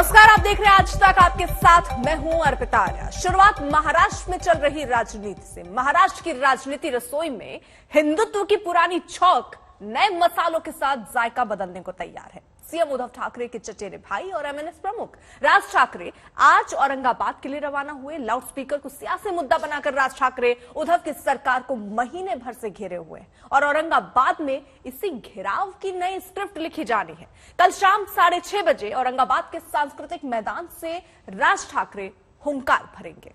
नमस्कार, आप देख रहे हैं आज तक, आपके साथ मैं हूं अर्पिता आर्या। शुरुआत महाराष्ट्र में चल रही राजनीति से। महाराष्ट्र की राजनीति रसोई में हिंदुत्व की पुरानी छौक नए मसालों के साथ जायका बदलने को तैयार है। सीएम उद्धव ठाकरे के चचेरे भाई और एमएनएस प्रमुख राज ठाकरे आज औरंगाबाद के लिए रवाना हुए। लाउडस्पीकर को सियासी मुद्दा बनाकर राज ठाकरे उद्धव की सरकार को महीने भर से घेरे हुए हैं और औरंगाबाद में इसी घेराव की नई स्क्रिप्ट लिखी जानी है। कल शाम 6:30 बजे औरंगाबाद के सांस्कृतिक मैदान से राज ठाकरे हुंकार भरेंगे।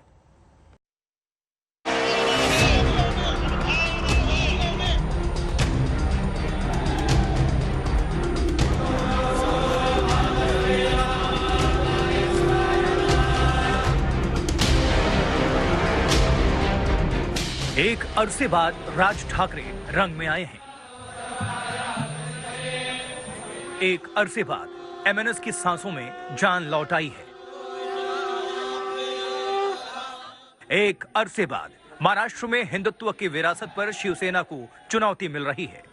एक अरसे बाद राज ठाकरे रंग में आए हैं। एक अरसे बाद एमएनएस की सांसों में जान लौट आई है। एक अरसे बाद महाराष्ट्र में हिंदुत्व की विरासत पर शिवसेना को चुनौती मिल रही है।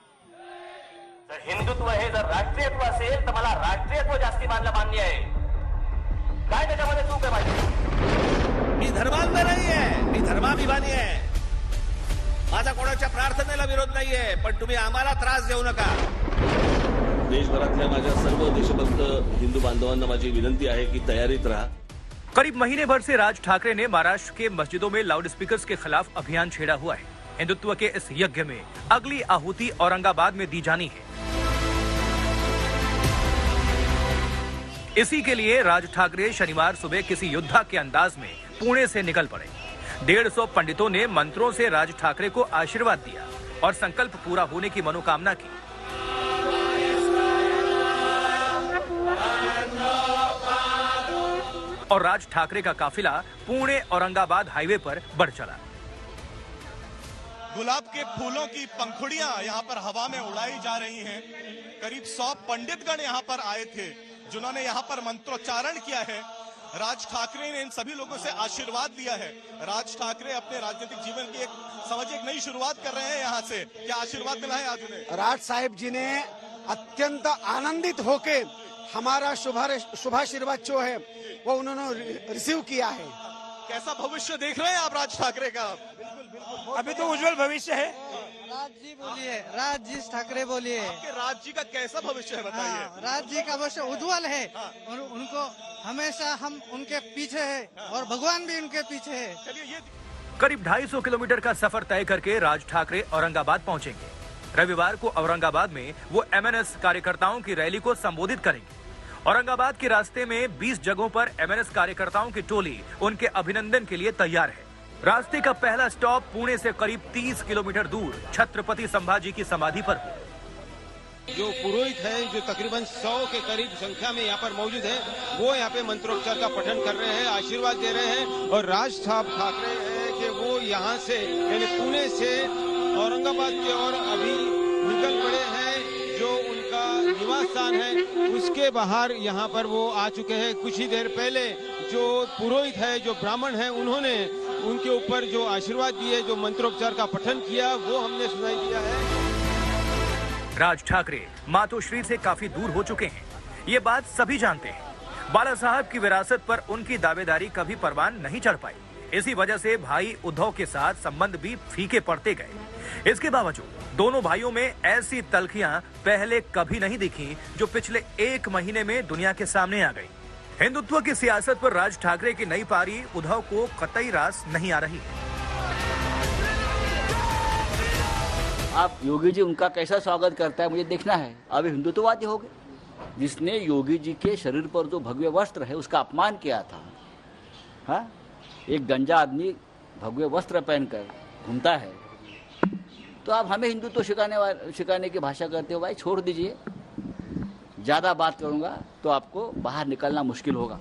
हिंदुत्व हे जर राष्ट्रीयत्व असेल तर मला राष्ट्रीयत्व जास्ती मान्य आहे। काय त्याच्यामध्ये चूक आहे माझी? मी धर्मांध नाही आहे, मी धर्माभिमानी आहे। माझा कोणाच्या प्रार्थनेला विरोध नाहीये, पण तुम्ही आम्हाला त्रास देऊ नका। देशभरातल्या माझ्या सर्व देशभक्त हिंदू बांधवांना माझी विनंती आहे की तयारीत रहा। करीब महीने भर से राज ठाकरे ने महाराष्ट्र के मस्जिदों में लाउड स्पीकर्स के खिलाफ अभियान छेड़ा हुआ है। हिंदुत्व के इस यज्ञ में अगली आहुति औरंगाबाद में दी जानी है। इसी के लिए राज ठाकरे शनिवार सुबह किसी योद्धा के अंदाज में पुणे से निकल पड़े। 150 पंडितों ने मंत्रों से राज ठाकरे को आशीर्वाद दिया और संकल्प पूरा होने की मनोकामना की। और राज ठाकरे का काफिला पुणे औरंगाबाद हाईवे पर बढ़ चला। गुलाब के फूलों की पंखुड़ियां यहाँ पर हवा में उड़ाई जा रही हैं। करीब 100 पंडितगण यहाँ पर आए थे जिन्होंने यहाँ पर मंत्रोच्चारण किया है। राज ठाकरे ने इन सभी लोगों से आशीर्वाद लिया है। राज ठाकरे अपने राजनीतिक जीवन की एक नई शुरुआत कर रहे हैं। यहाँ से क्या आशीर्वाद मिला है आज उन्हें? राज साहेब जी ने अत्यंत आनंदित होके हमारा शुभाशीर्वाद जो है वो उन्होंने रिसीव किया है। कैसा भविष्य देख रहे हैं आप राज ठाकरे का? अभी तो उज्जवल भविष्य है। राज जी बोलिए, राज जी ठाकरे बोलिए। आपके राज जी का कैसा भविष्य है बताइए? राज जी का भविष्य उज्जवल है हाँ। उनको हमेशा हम उनके पीछे है और भगवान भी उनके पीछे है। चलिए ये करीब 250 किलोमीटर का सफर तय करके राज ठाकरे औरंगाबाद पहुंचेंगे। रविवार को औरंगाबाद में वो एमएनएस कार्यकर्ताओं की रैली को संबोधित करेंगे। औरंगाबाद के रास्ते में 20 जगहों पर एमएनएस कार्यकर्ताओं की टोली उनके अभिनंदन के लिए तैयार है। रास्ते का पहला स्टॉप पुणे से करीब 30 किलोमीटर दूर छत्रपति संभाजी की समाधि पर हो। जो पुरोहित है, जो तकरीबन 100 के करीब संख्या में यहाँ पर मौजूद है, वो यहाँ पे मंत्रोच्चार का पठन कर रहे हैं, आशीर्वाद दे रहे हैं। और राज साहब ठाकरे है कि वो यहाँ से यानी पुणे से औरंगाबाद की ओर अभी निकल पड़े हैं। जो उनका निवास स्थान है उसके बाहर यहाँ पर वो आ चुके हैं। कुछ ही देर पहले जो पुरोहित है, जो ब्राह्मण है, उन्होंने उनके ऊपर जो आशीर्वाद दिए, जो मंत्रोच्चार का पठन किया, वो हमने सुनाई दिया है। राज ठाकरे मातोश्री से काफी दूर हो चुके हैं, ये बात सभी जानते हैं। बाला साहब की विरासत पर उनकी दावेदारी कभी परवान नहीं चढ़ पाई। इसी वजह से भाई उद्धव के साथ संबंध भी फीके पड़ते गए। इसके बावजूद दोनों भाइयों में ऐसी तल्खियां पहले कभी नहीं दिखी जो पिछले 1 महीने में दुनिया के सामने आ गई। हिंदुत्व की सियासत पर राज ठाकरे की नई पारी उद्धव को कतई रास नहीं आ रही है। आप योगी जी उनका कैसा स्वागत करता है मुझे देखना है। अभी हिंदुत्ववादी हो गए। जिसने योगी जी के शरीर पर जो भगवे वस्त्र है उसका अपमान किया था। हाँ, एक गंजा आदमी भगवे वस्त्र पहनकर घूमता है, तो आप हमें हिंदुत्व सिखाने की भाषा करते हो। भाई छोड़ दीजिए, ज्यादा बात करूंगा तो आपको बाहर निकलना मुश्किल होगा।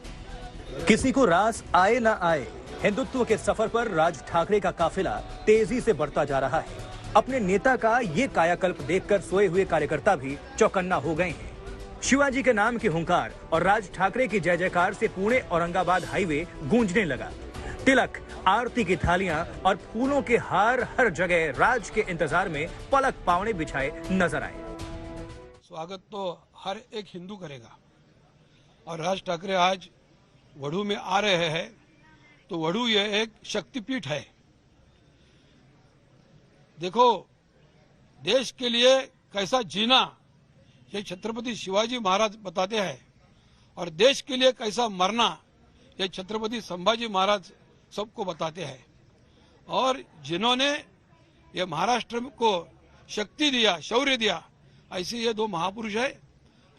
किसी को रास आए ना आए, हिंदुत्व के सफर पर राज ठाकरे का काफिला तेजी से बढ़ता जा रहा है। अपने नेता का ये कायाकल्प देखकर सोए हुए कार्यकर्ता भी चौकन्ना हो गए हैं। शिवाजी के नाम की हुंकार और राज ठाकरे की जय जयकार से पुणे औरंगाबाद हाईवे गूंजने लगा। तिलक, आरती की थालियां और फूलों के हार हर जगह राज के इंतजार में पलक पावने बिछाए नजर आए। स्वागत तो हर एक हिंदू करेगा, और राज ठाकरे आज वड़ू में आ रहे हैं, तो वड़ू ये एक शक्तिपीठ है। देखो, देश के लिए कैसा जीना ये छत्रपति शिवाजी महाराज बताते हैं, और देश के लिए कैसा मरना ये छत्रपति संभाजी महाराज सबको बताते हैं। और जिन्होंने ये महाराष्ट्र को शक्ति दिया, शौर्य दिया, ऐसे ये दो महापुरुष है।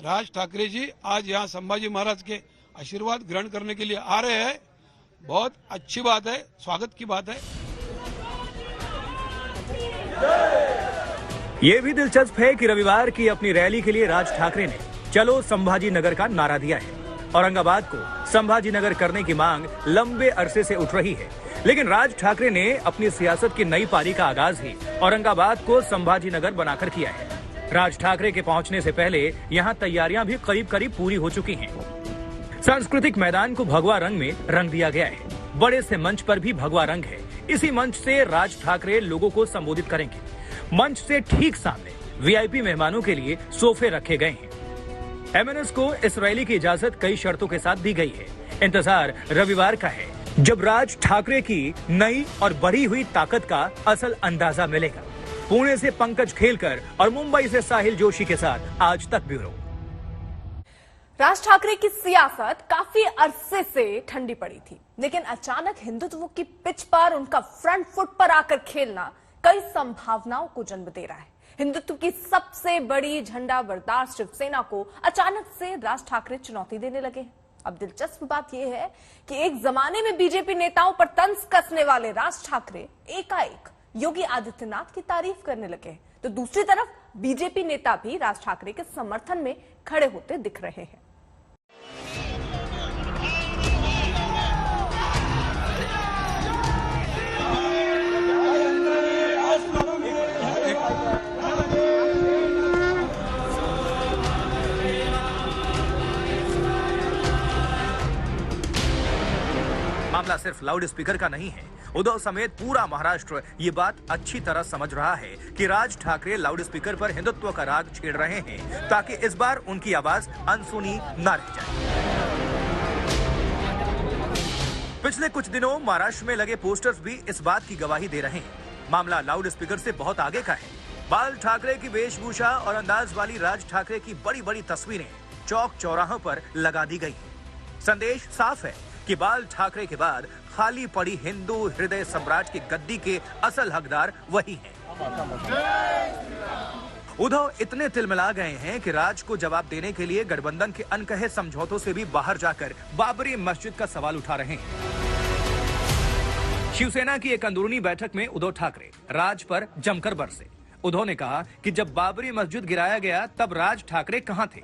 राज ठाकरे जी आज यहाँ संभाजी महाराज के आशीर्वाद ग्रहण करने के लिए आ रहे हैं। बहुत अच्छी बात है, स्वागत की बात है। ये भी दिलचस्प है कि रविवार की अपनी रैली के लिए राज ठाकरे ने चलो संभाजी नगर का नारा दिया है। औरंगाबाद को संभाजी नगर करने की मांग लंबे अरसे से उठ रही है, लेकिन राज ठाकरे ने अपनी सियासत की नई पारी का आगाज ही औरंगाबाद को संभाजी नगर बनाकर किया है। राज ठाकरे के पहुंचने से पहले यहां तैयारियां भी करीब करीब पूरी हो चुकी हैं। सांस्कृतिक मैदान को भगवा रंग में रंग दिया गया है। बड़े से मंच पर भी भगवा रंग है। इसी मंच से राज ठाकरे लोगों को संबोधित करेंगे। मंच से ठीक सामने वीआईपी मेहमानों के लिए सोफे रखे गए हैं। एमएनएस को इस रैली की इजाजत कई शर्तों के साथ दी गई है। इंतजार रविवार का है, जब राज ठाकरे की नई और बढ़ी हुई ताकत का असल अंदाजा मिलेगा। पुणे से पंकज खेलकर और मुंबई से साहिल जोशी के साथ आज तक ब्यूरो। राज ठाकरे की सियासत काफी अरसे से ठंडी पड़ी थी, लेकिन अचानक हिंदुत्व की पिच पर उनका फ्रंट फुट पर आकर खेलना कई संभावनाओं को जन्म दे रहा है। हिंदुत्व की सबसे बड़ी झंडा बरदार शिवसेना को अचानक से राज ठाकरे चुनौती देने लगे हैं। अब दिलचस्प बात यह है कि एक जमाने में बीजेपी नेताओं पर तंज कसने वाले राज ठाकरे एकाएक योगी आदित्यनाथ की तारीफ करने लगे हैं, तो दूसरी तरफ बीजेपी नेता भी राज ठाकरे के समर्थन में खड़े होते दिख रहे हैं। मामला सिर्फ लाउड स्पीकर का नहीं है। उद्धव समेत पूरा महाराष्ट्र ये बात अच्छी तरह समझ रहा है कि राज ठाकरे लाउड स्पीकर पर हिंदुत्व का राग छेड़ रहे हैं, ताकि इस बार उनकी आवाज अनसुनी न रह जाए। पिछले कुछ दिनों महाराष्ट्र में लगे पोस्टर्स भी इस बात की गवाही दे रहे हैं। मामला लाउड स्पीकर से बहुत आगे का है। बाल ठाकरे की वेशभूषा और अंदाज वाली राज ठाकरे की बड़ी बड़ी तस्वीरें चौक चौराहों पर लगा दी गई। संदेश साफ है कि बाल ठाकरे के बाद खाली पड़ी हिंदू हृदय सम्राट की गद्दी के असल हकदार वही हैं। उद्धव इतने तिलमिला गए हैं कि राज को जवाब देने के लिए गठबंधन के अनकहे समझौतों से भी बाहर जाकर बाबरी मस्जिद का सवाल उठा रहे हैं। शिवसेना की एक अंदरूनी बैठक में उद्धव ठाकरे राज पर जमकर बरसे। उद्धव ने कहा कि जब बाबरी मस्जिद गिराया गया तब राज ठाकरे कहां थे।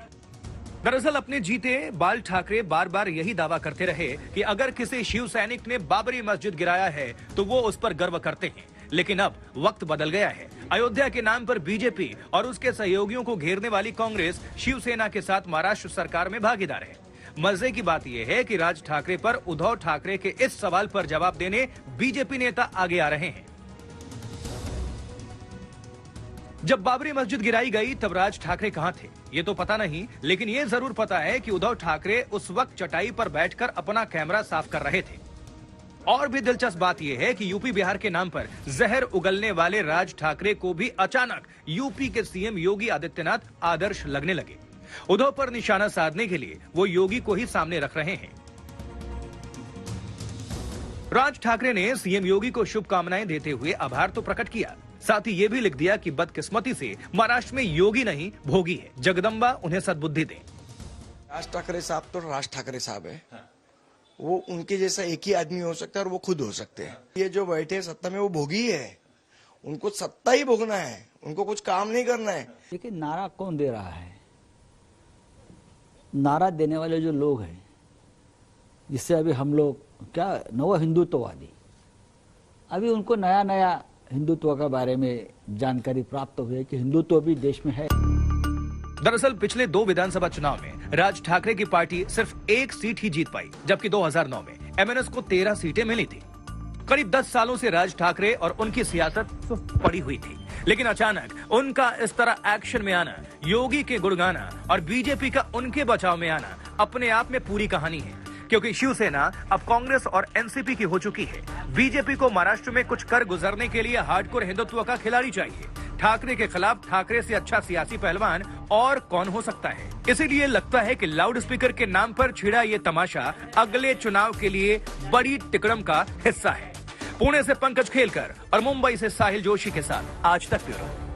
दरअसल अपने जीते बाल ठाकरे बार बार यही दावा करते रहे कि अगर किसी शिव सैनिक ने बाबरी मस्जिद गिराया है तो वो उस पर गर्व करते हैं। लेकिन अब वक्त बदल गया है। अयोध्या के नाम पर बीजेपी और उसके सहयोगियों को घेरने वाली कांग्रेस शिवसेना के साथ महाराष्ट्र सरकार में भागीदार है। मजे की बात यह है कि राज ठाकरे पर उद्धव ठाकरे के इस सवाल पर जवाब देने बीजेपी नेता आगे आ रहे हैं। जब बाबरी मस्जिद गिराई गई तब राज ठाकरे कहां थे ये तो पता नहीं, लेकिन ये जरूर पता है कि उद्धव ठाकरे उस वक्त चटाई पर बैठकर अपना कैमरा साफ कर रहे थे। और भी दिलचस्प बात यह है कि यूपी बिहार के नाम पर जहर उगलने वाले राज ठाकरे को भी अचानक यूपी के सीएम योगी आदित्यनाथ आदर्श लगने लगे। उद्धव पर निशाना साधने के लिए वो योगी को ही सामने रख रहे हैं। राज ठाकरे ने सीएम योगी को शुभकामनाएं देते हुए आभार तो प्रकट किया, साथ ही ये भी लिख दिया कि बदकिस्मती से महाराष्ट्र में योगी नहीं भोगी है, जगदम्बा उन्हें सद्बुद्धि दे। राज ठाकरे साहब तो राज ठाकरे साहब है, वो उनके जैसा एक ही आदमी हो सकता है और वो खुद हो सकते हैं। ये जो बैठे सत्ता में वो भोगी है, उनको सत्ता ही भोगना है, उनको कुछ काम नहीं करना है। लेकिन नारा कौन दे रहा है? नारा देने वाले जो लोग हैं, जिससे अभी हम लोग क्या नव हिंदुत्ववादी, अभी उनको नया नया हिंदुत्व के बारे में जानकारी प्राप्त हुई है कि हिंदुत्व भी देश में है। दरअसल पिछले 2 विधानसभा चुनाव में राज ठाकरे की पार्टी सिर्फ 1 सीट ही जीत पाई, जबकि 2009 में एमएनएस को 13 सीटें मिली थी। करीब 10 सालों से राज ठाकरे और उनकी सियासत पड़ी हुई थी, लेकिन अचानक उनका इस तरह एक्शन में आना, योगी के गुड़ गाना और बीजेपी का उनके बचाव में आना अपने आप में पूरी कहानी है, क्योंकि शिवसेना अब कांग्रेस और एनसीपी की हो चुकी है। बीजेपी को महाराष्ट्र में कुछ कर गुजरने के लिए हार्डकोर हिंदुत्व का खिलाड़ी चाहिए। ठाकरे के खिलाफ ठाकरे से अच्छा सियासी पहलवान और कौन हो सकता है। इसीलिए लगता है कि लाउड स्पीकर के नाम पर छिड़ा ये तमाशा अगले चुनाव के लिए बड़ी तिकड़म का हिस्सा है। पुणे से पंकज खेलकर और मुंबई से साहिल जोशी के साथ आज तक ब्यूरो।